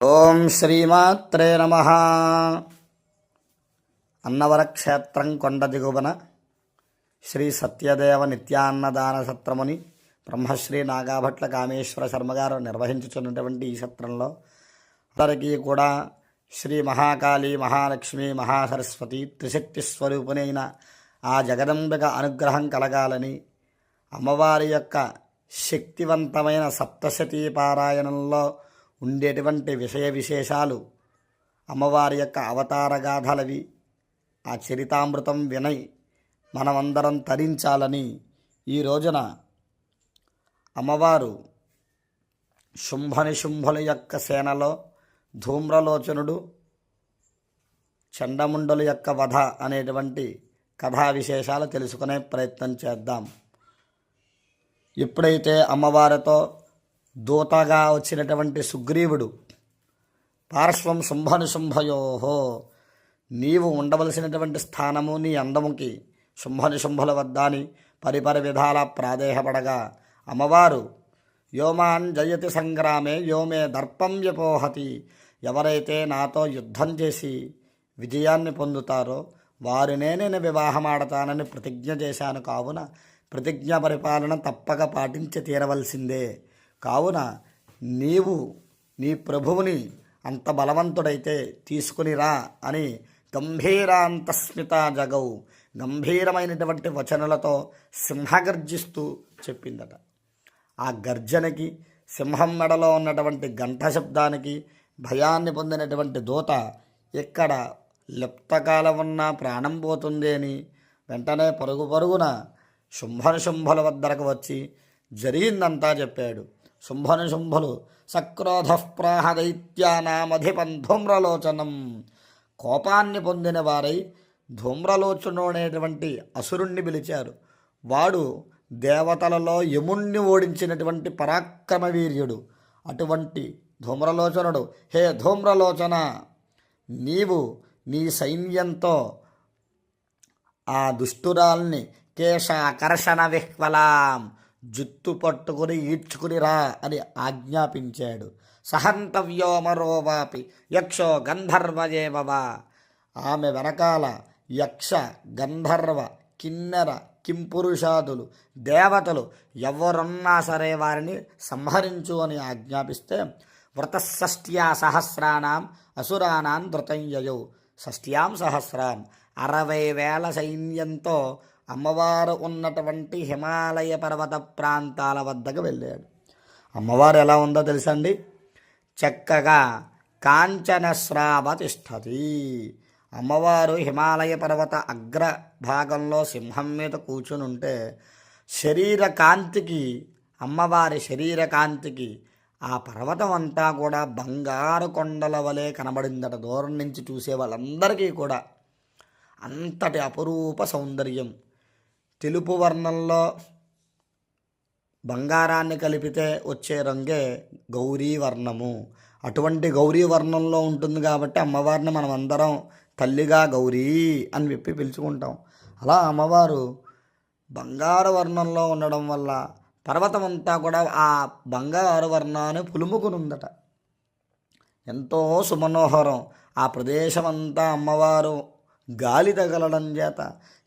ఓం శ్రీమాత్రే నమ. అన్నవర క్షేత్రం కొండ దిగువన శ్రీ సత్యదేవ నిత్యాన్నదాన సత్రముని బ్రహ్మశ్రీ నాగాభట్ల కామేశ్వర శర్మగారు నిర్వహించుచున్నటువంటి ఈ సత్రంలో అందరికీ కూడా శ్రీ మహాకాళి, మహాలక్ష్మి, మహాసరస్వతి త్రిశక్తి స్వరూపునైన ఆ జగదంబిక అనుగ్రహం కలగాలని, అమ్మవారి యొక్క శక్తివంతమైన సప్తశతీ పారాయణంలో ఉండేటువంటి విషయ విశేషాలు, అమ్మవారి యొక్క అవతార గాథలవి, ఆ చరితామృతం వినై మనమందరం తరించాలని ఈ రోజున అమ్మవారు శుంభనిశుంభుల యొక్క సేనలో ధూమ్రలోచనుడు, చండముండుల యొక్క వధ అనేటువంటి కథా విశేషాలు తెలుసుకునే ప్రయత్నం చేద్దాం. ఎప్పుడైతే అమ్మవారితో దూతగా వచ్చినటువంటి సుగ్రీవుడు పార్శ్వం శుంభనిశుంభయోహో, నీవు ఉండవలసినటువంటి స్థానము నీ అందముకి శుంభనిశుంభుల వద్ద అని పరిపర విధాల ప్రాదేహపడగా, అమ్మవారు యోమాన్ జయతి సంగ్రామే యోమే దర్పం వ్యపోహతి, ఎవరైతే నాతో యుద్ధం చేసి విజయాన్ని పొందుతారో వారినే నేను వివాహమాడతానని ప్రతిజ్ఞ చేశాను. కావున ప్రతిజ్ఞ పరిపాలన తప్పక పాటించి తీరవలసిందే. కావున నీవు నీ ప్రభువుని అంత బలవంతుడైతే తీసుకుని రా అని గంభీరాంతస్మిత జగౌ, గంభీరమైనటువంటి వచనలతో సింహగర్జిస్తూ చెప్పిందట. ఆ గర్జనకి, సింహం మెడలో ఉన్నటువంటి గంట శబ్దానికి భయాన్ని పొందినటువంటి దూత ఇక్కడ లిప్తకాలం ఉన్న ప్రాణం పోతుంది అని వెంటనే పరుగు పరుగున శుంభనిశుంభుల వద్దకు వచ్చి జరిగిందంతా చెప్పాడు. శుంభనిశుంభులు సక్రోధ ప్రాహ దైత్యానామధిపం ధూమ్రలోచనం, కోపాన్ని పొందిన వారై ధూమ్రలోచను అనేటువంటి అసురుణ్ణి పిలిచారు. వాడు దేవతలలో యముణ్ణి ఓడించినటువంటి పరాక్రమ వీర్యుడు. అటువంటి ధూమ్రలోచనుడు, హే ధూమ్రలోచన, నీవు నీ సైన్యంతో ఆ దుష్టురాల్ని కేశాకర్షణ విహ్వలాం, జుత్తు పట్టుకుని ఈడ్చుకుని రా అని ఆజ్ఞాపించాడు. సహంతవ్యో మరోవాపి యక్షో గంధర్వయేవవా, ఆమె వెనకాల యక్ష, గంధర్వ, కిన్నెర, కింపురుషాదులు, దేవతలు ఎవరున్నా సరే వారిని సంహరించు అని ఆజ్ఞాపిస్తే, వ్రతషష్ట్యా సహస్రానాం అసురానాం ధృతంయయౌ, షష్ట్యాం సహస్రాం 60,000 సైన్యంతో అమ్మవారు ఉన్నటువంటి హిమాలయ పర్వత ప్రాంతాల వద్దకు వెళ్ళాడు. అమ్మవారు ఎలా ఉందో తెలుసండి, చక్కగా కాంచనశ్రావ తిష్టతి. అమ్మవారు హిమాలయ పర్వత అగ్రభాగంలో సింహం మీద కూర్చుని ఉంటే శరీర కాంతికి, అమ్మవారి శరీర కాంతికి ఆ పర్వతం అంతా కూడా బంగారు కొండల వలె కనబడిందట. దూరం నుంచి చూసే వాళ్ళందరికీ కూడా అంతటి అపురూప సౌందర్యం. తెలుపు వర్ణంలో బంగారాన్ని కలిపితే వచ్చే రంగే గౌరీ వర్ణము. అటువంటి గౌరీ వర్ణంలో ఉంటుంది కాబట్టి అమ్మవారిని మనం అందరం తల్లిగా గౌరీ అని చెప్పి పిలుచుకుంటాం. అలా అమ్మవారు బంగారు వర్ణంలో ఉండడం వల్ల పర్వతం అంతా కూడా ఆ బంగారు వర్ణాన్ని పులుముకునుందట. ఎంతో సుమనోహరం ఆ ప్రదేశం అంతా. అమ్మవారు గాలి తగలడం చేత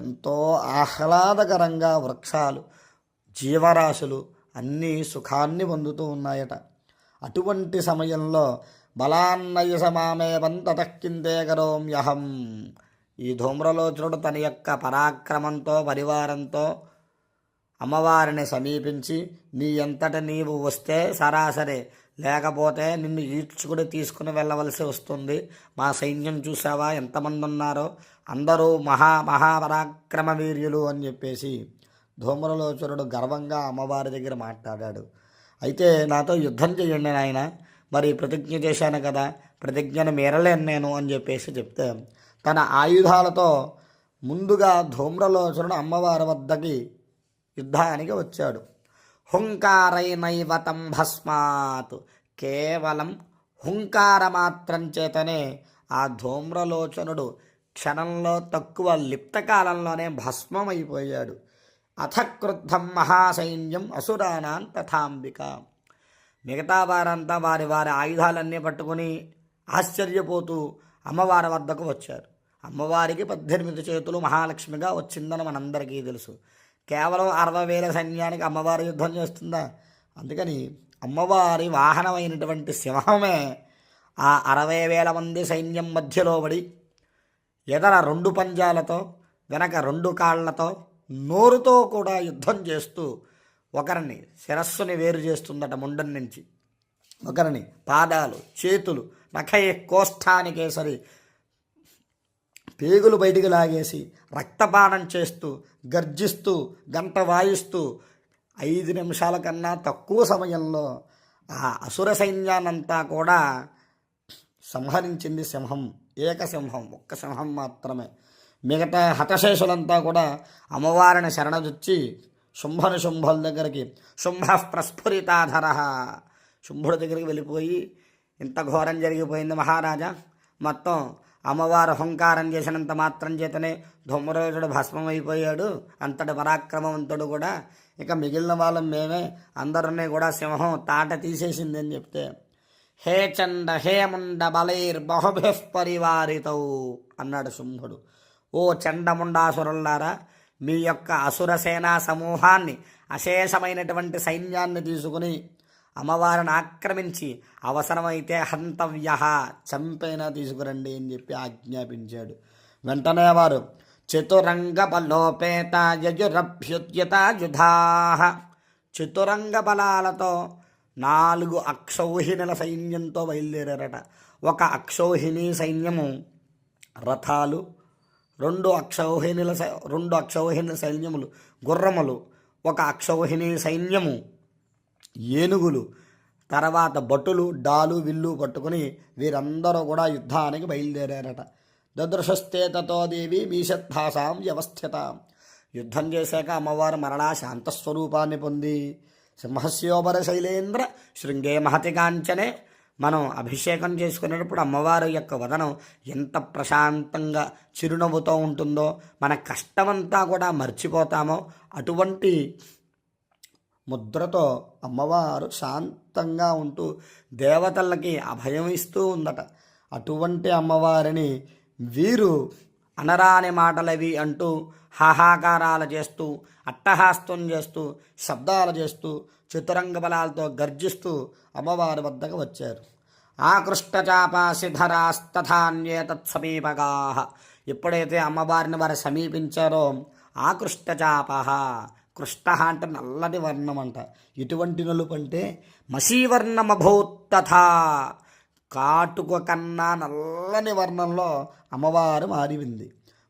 ఎంతో ఆహ్లాదకరంగా వృక్షాలు, జీవరాశులు అన్నీ సుఖాన్ని పొందుతూ ఉన్నాయట. అటువంటి సమయంలో బలాన్నయ సమామేవం తతఃకింతే కరోమ్యహం, ఈ ధూమ్రలోచనుడు తన యొక్క పరాక్రమంతో పరివారంతో అమ్మవారిని సమీపించి, నీ ఎంతట నీవు వస్తే సరాసరి, లేకపోతే నిన్ను ఈడ్చుకుని తీసుకుని వెళ్ళవలసి వస్తుంది. మా సైన్యం చూసావా ఎంతమంది ఉన్నారో, అందరూ మహాపరాక్రమ వీర్యులు అని చెప్పేసి ధూమ్రలోచనుడు గర్వంగా అమ్మవారి దగ్గర మాట్లాడాడు. అయితే నాతో యుద్ధం చేయండి నాయన, మరి ప్రతిజ్ఞ చేశాను కదా, ప్రతిజ్ఞను మీరలేను నేను అని చెప్పేసి చెప్తే, తన ఆయుధాలతో ముందుగా ధూమ్రలోచనుడు అమ్మవారి వద్దకి యుద్ధానికి వచ్చాడు. హుంకారైనైవతం భస్మాత్, కేవలం హుంకార మాత్రం చేతనే ఆ ధూమ్రలోచనుడు క్షణంలో, తక్కువ లిప్తకాలంలోనే భస్మమైపోయాడు. అథ క్రుద్ధం మహాసైన్యం అసురానాం తథాంబిక, మిగతా వారంతా వారి వారి ఆయుధాలన్నీ పట్టుకొని ఆశ్చర్యపోతూ అమ్మవారి వద్దకు వచ్చారు. అమ్మవారికి 18 చేతులు మహాలక్ష్మిగా వచ్చిందని మనందరికీ తెలుసు. కేవలం 60,000 సైన్యానికి అమ్మవారి యుద్ధం చేస్తుందా? అందుకని అమ్మవారి వాహనమైనటువంటి సింహమే ఆ 60,000 మంది సైన్యం మధ్యలో పడి ఎదర 2 పంజాలతో వెనక 2 కాళ్లతో నోరుతో కూడా యుద్ధం చేస్తూ ఒకరిని శిరస్సుని వేరు చేస్తుందట ముండం నుంచి, ఒకరిని పాదాలు చేతులు నఖయ కోష్ఠానికేసరి పేగులు బయటికి లాగేసి రక్తపానం చేస్తూ గర్జిస్తూ గంట వాయిస్తూ 5 నిమిషాల కన్నా తక్కువ సమయంలో ఆ అసుర సైన్యానంతా కూడా సంహరించింది సింహం. ఏకసింహం, ఒక్క సింహం మాత్రమే. మిగతా హతశేషులంతా కూడా అమ్మవారిని శరణజొచ్చి శుంభుల దగ్గరికి, శుంభ ప్రస్ఫురితాధర, శుంభుడి దగ్గరికి వెళ్ళిపోయి, ఇంత ఘోరం జరిగిపోయింది మహారాజా, మొత్తం అమ్మవారు హుంకారం చేసినంత మాత్రం చేతనే ధూమ్రరాజుడు భస్మం అయిపోయాడు, అంతటి పరాక్రమవంతుడు కూడా, ఇక మిగిలిన వాళ్ళం మేమే, అందరినీ కూడా సింహం తాట తీసేసింది అని చెప్తే, హే చండ హే ముండ బలైర్ బహుభిః పరివారితౌ అన్నాడు శుంభుడు. ఓ చండముండాసురులారా, మీ యొక్క అసుర సేనా సమూహాన్ని, అశేషమైనటువంటి సైన్యాన్ని తీసుకుని అమ్మవారిని ఆక్రమించి అవసరమైతే హంతవ్య, చంపైనా తీసుకురండి అని చెప్పి ఆజ్ఞాపించాడు. వెంటనే వారు చతురంగ బలోపేత యజురభ్యుద్యత యుధా, చతురంగ బలాలతో 4 అక్షౌహిణుల సైన్యంతో బయలుదేరారట. ఒక అక్షౌహిణి సైన్యము రథాలు, 2 అక్షౌహిణుల సైన్యములు గుర్రములు, 1 అక్షౌహిణి సైన్యము ఏనుగులు, తర్వాత భటులు డాలు విల్లు పట్టుకుని వీరందరూ కూడా యుద్ధానికి బయలుదేరారట. దదృశస్తే తతో దేవి మీషద్భాసాం వ్యవస్థిత. యుద్ధం చేశాక అమ్మవారు మరలా శాంతస్వరూపాన్ని పొంది సింహస్యోపర శైలేంద్ర శృంగే మహతి కాంచనే, మనం అభిషేకం చేసుకునేటప్పుడు అమ్మవారి యొక్క వదనం ఎంత ప్రశాంతంగా చిరునవ్వుతో ఉంటుందో, మన కష్టమంతా కూడా మర్చిపోతామో అటువంటి ముద్రతో అమ్మవారు శాంతంగా ఉంటూ దేవతలకి అభయం ఇస్తూ ఉందట. అటువంటి అమ్మవారిని వీరు అనరాని మాటలవి అంటూ హాహాకారాలు చేస్తూ అట్టహాస్తం చేస్తూ శబ్దాలు చేస్తూ చతురంగ బలాలతో గర్జిస్తూ అమ్మవారి వద్దకు వచ్చారు. ఆకృష్టచాపాసిధరాస్తథాన్యే తత్సమీపగా, ఎప్పుడైతే అమ్మవారిని వారు సమీపించారో ఆకృష్టచాప, కృష్ణ అంటే నల్లటి వర్ణం అంట. ఇటువంటి నలుపు అంటే మసీవర్ణమభూత్తథా, కాటుక కన్నా నల్లని వర్ణంలో అమ్మవారు మారింది.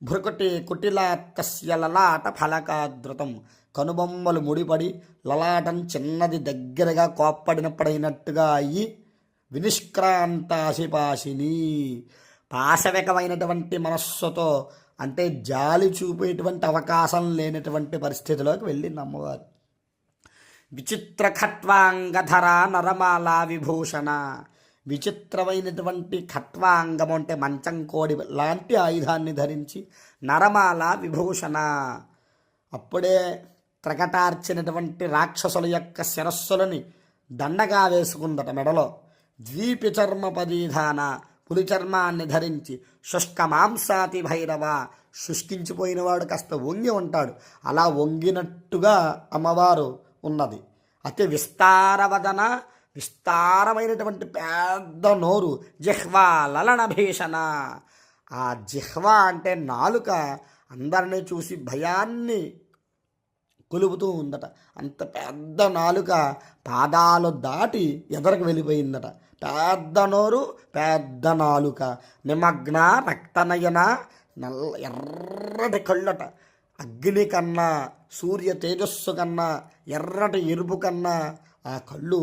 భృకుటి కుటిలాత్కస్య లలాట ఫలకాదృతం, కనుబొమ్మలు ముడిపడి లలాటం చిన్నది దగ్గరగా కోప్పడినప్పుడైనట్టుగా అయ్యి వినిష్క్రాంతాశిపాశిని, పాశవికమైనటువంటి మనస్సుతో, అంటే జాలి చూపేటువంటి అవకాశం లేనటువంటి పరిస్థితిలోకి వెళ్ళింది అమ్మవారు. విచిత్ర ఖట్వాంగధర నరమాల విభూషణ, విచిత్రమైనటువంటి ఖట్వాంగం అంటే మంచం కోడి లాంటి ఆయుధాన్ని ధరించి నరమాల విభూషణ, అప్పుడే త్రకటార్చినటువంటి రాక్షసుల యొక్క శిరస్సులని దండగా వేసుకుందట మెడలో. ద్వీపి చర్మ పదీధాన, పులి చర్మాన్ని ధరించి శుష్క మాంసాతి భైరవ, శుష్కించిపోయినవాడు కాస్త వంగి ఉంటాడు, అలా వంగినట్టుగా అమ్మవారు ఉన్నది. అతి విస్తారవదన, విస్తారమైనటువంటి పెద్ద నోరు, జిహ్వా లలన భీషణ, ఆ జిహ్వా అంటే నాలుక అందరినీ చూసి భయాన్ని కొలుపుతూ ఉందట. అంత పెద్ద నాలుక పాదాలు దాటి ఎదరకు వెళ్ళిపోయిందట. పెద్ద నోరు, పెద్ద నాలుక, నిమగ్న రక్తనయన, ఎర్రటి కళ్ళట, అగ్ని కన్నా సూర్య తేజస్సు కన్నా ఎర్రటి ఎరుపు కన్నా ఆ కళ్ళు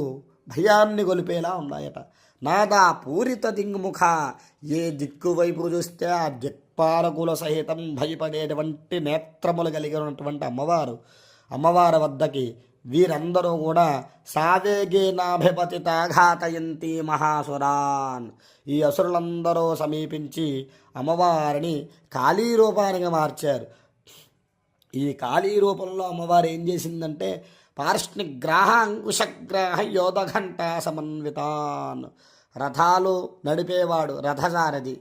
భయాన్ని గొలిపేలా ఉన్నాయట. నాదా పూరిత దింగుముఖ, ఏ దిక్కు వైపు చూస్తే ఆ దిక్పాలకుల సహితం భయపడేటువంటి నేత్రములు కలిగినటువంటి అమ్మవారి వద్దకి వీరందరూ కూడా సావేగేనాభిపతితాఘాతయంతి మహాసురాన్, ఈ అసురులందరూ సమీపించి అమ్మవారిని కాళీ రూపానికి మార్చారు. ఈ కాళీ రూపంలో అమ్మవారు ఏం చేసిందంటే పార్ష్ణిగ్రాహ అంకుశగ్రాహ యోధఘంట సమన్వితాన్. రథాలు నడిపేవాడు రథసారథి,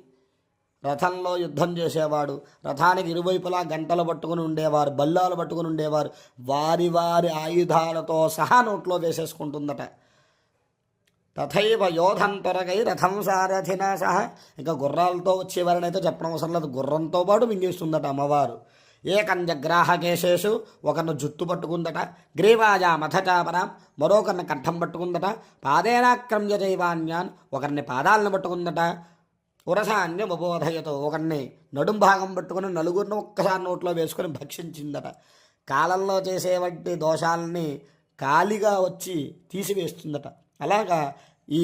రథంలో యుద్ధం చేసేవాడు, రథానికి ఇరువైపులా గంటలు పట్టుకుని ఉండేవారు, బల్లాలు పట్టుకుని ఉండేవారు. వారి వారి ఆయుధాలతో సహా నోట్లో వేసేసుకుంటుందట. తథైవ యోధం త్వరగై రథం సారథినా సహా. ఇంకా గుర్రాలతో వచ్చేవారని అయితే చెప్పడం అవసరం లేదు, గుర్రంతో పాటు మింగేస్తుందట అమ్మవారు. ఏకంజగ్రాహకేశేషు, ఒకరిని జుట్టు పట్టుకుందట. గ్రీవాజా మథచాపరాం, మరొకరిని కంఠం పట్టుకుందట. పాదేనాక్రమ్య జైవాన్యాన్, ఒకరిని పాదాలను పట్టుకుందట. ఉరసాన్యం అబోధయతో, ఒకరిని నడుం భాగం పట్టుకుని నలుగురిని ఒక్కసారి నోట్లో వేసుకొని భక్షించిందట. కాలంలో చేసేవంటి దోషాలని కాలిగా వచ్చి తీసివేస్తుందట. అలాగా ఈ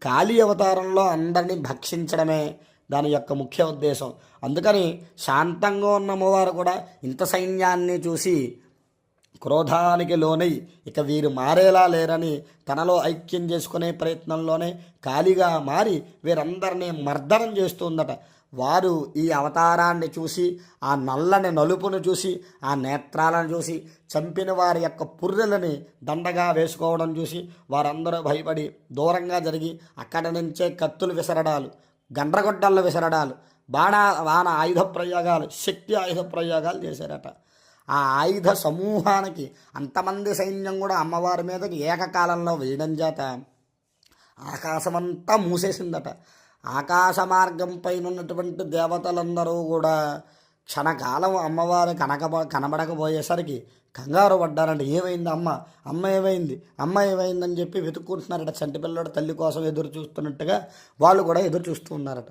కాళీ అవతారంలో అందరినీ భక్షించడమే దాని యొక్క ముఖ్య ఉద్దేశం. అందుకని శాంతంగా ఉన్న అమ్మవారు కూడా ఇంత సైన్యాన్ని చూసి క్రోధానికి లోనై ఇక వీరు మారేలా లేరని తనలో ఐక్యం చేసుకునే ప్రయత్నంలోనే కాళీగా మారి వీరందరినీ మర్దనం చేస్తుందట. వారు ఈ అవతారాన్ని చూసి, ఆ నల్లని నలుపును చూసి, ఆ నేత్రాలను చూసి, చంపిన వారి యొక్క పుర్రెలని దండగా వేసుకోవడం చూసి వారందరూ భయపడి దూరంగా జరిగి అక్కడి నుంచే కత్తులు విసరడాలు, గండ్రగొడ్డళ్ళు విసరడాలు, బాణ ఆయుధ ప్రయోగాలు, శక్తి ఆయుధ ప్రయోగాలు చేశారట. ఆ ఆయుధ సమూహానికి అంతమంది సైన్యం కూడా అమ్మవారి మీదకి ఏకకాలంలో వేయడం చేత ఆకాశమంతా మూసేసిందట. ఆకాశ మార్గం పైన ఉన్నటువంటి దేవతలందరూ కూడా క్షణకాలం అమ్మవారు కనబడకపోయేసరికి కంగారు పడ్డారంట. ఏమైంది అమ్మ ఏమైందని చెప్పి వెతుక్కుంటున్నారట. చంటి పిల్లడు తల్లి కోసం ఎదురు చూస్తున్నట్టుగా వాళ్ళు కూడా ఎదురు చూస్తూ ఉన్నారట.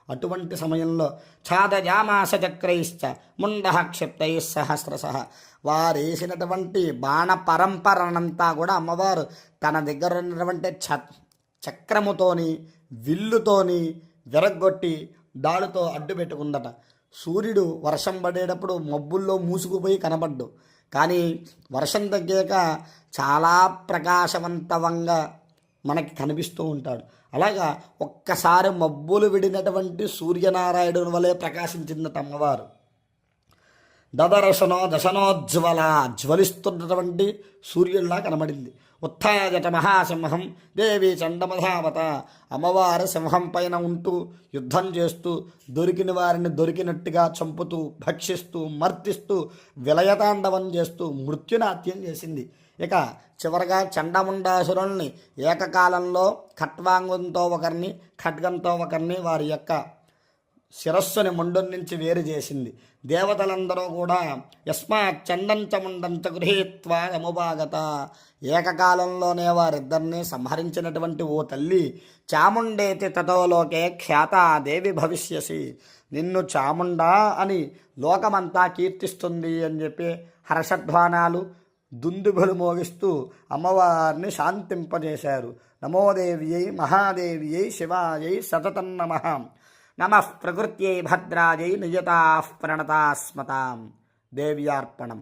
అటువంటి సమయంలో ఛాదజామాస చక్రైశ్చ ముండః క్షిప్తై సహస్రశ, వారేసినటువంటి బాణ పరంపరనంతా కూడా అమ్మవారు తన దగ్గర ఉన్నటువంటి చక్రముతోని విల్లుతోని విరగ్గొట్టి దాడుతో అడ్డు పెట్టుకుందట. సూర్యుడు వర్షం పడేటప్పుడు మబ్బుల్లో మూసుకుపోయి కనబడ్డు, కానీ వర్షం తగ్గాక చాలా ప్రకాశవంతంగా మనకి కనిపిస్తూ ఉంటాడు. అలాగా ఒక్కసారి మబ్బులు విడినటువంటి సూర్యనారాయణుని వలె ప్రకాశించిందట అమ్మవారు. దశనోజ్వల, జ్వలిస్తున్నటువంటి సూర్యుల్లా కనబడింది. ఉత్థాజట మహాసింహం దేవి చండమధావత, అమ్మవారు సింహం పైన ఉంటూ యుద్ధం చేస్తూ దొరికిన వారిని దొరికినట్టుగా చంపుతూ భక్షిస్తూ మర్తిస్తూ విలయతాండవం చేస్తూ మృత్యునాట్యం చేసింది. ఇక చివరగా చండముండాసురుల్ని ఏకకాలంలో ఖట్వాంగంతో ఒకరిని, ఖడ్గంతో ఒకరిని వారి యొక్క శిరస్సుని ముండం నుంచి వేరు చేసింది. దేవతలందరూ కూడా యస్మాత్ చండంచ ముండంచ గృహీత్వా యముభాగత, ఏకకాలంలోనే వారిద్దరిని సంహరించినటువంటి ఓ తల్లి, చాముండేతి తతోలోకే ఖ్యాతా దేవి భవిష్యసి, నిన్ను చాముండా అని లోకమంతా కీర్తిస్తుంది అని చెప్పి హర్షధ్వానాలు దుందుభులు మోగిస్తూ అమ్మవారిని శాంతింపజేశారు. నమోదేవ్యై మహాదేవ్యై శివాయై సతతం నమః. నమః ప్రకృత్యై భద్రాయై నియతాః ప్రణతాస్మతాం. దేవ్యార్పణం.